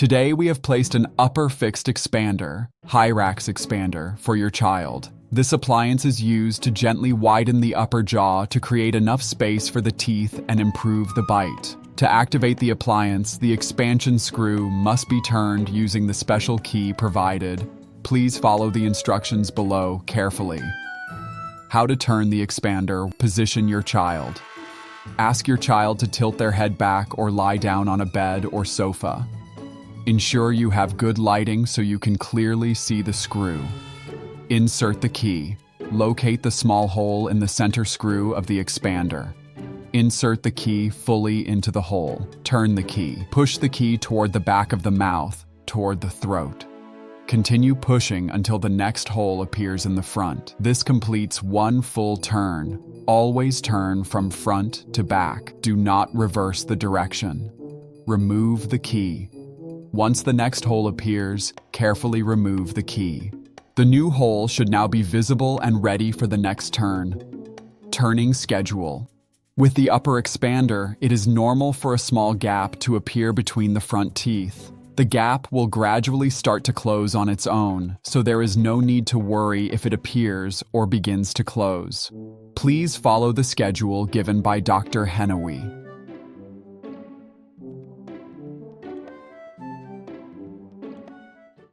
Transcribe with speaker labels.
Speaker 1: Today we have placed an upper fixed expander, hyrex expander, for your child. This appliance is used to gently widen the upper jaw to create enough space for the teeth and improve the bite. To activate the appliance, the expansion screw must be turned using the special key provided. Please follow the instructions below carefully. How to turn the expander. Position your child. Ask your child to tilt their head back or lie down on a bed or sofa. Ensure you have good lighting so you can clearly see the screw. Insert the key. Locate the small hole in the center screw of the expander. Insert the key fully into the hole. Turn the key. Push the key toward the back of the mouth, toward the throat. Continue pushing until the next hole appears in the front. This completes one full turn. Always turn from front to back. Do not reverse the direction. Remove the key. Once the next hole appears, carefully remove the key. The new hole should now be visible and ready for the next turn. Turning schedule. With the upper expander, it is normal for a small gap to appear between the front teeth. The gap will gradually start to close on its own, so there is no need to worry if it appears or begins to close. Please follow the schedule given by Dr. Hennawy.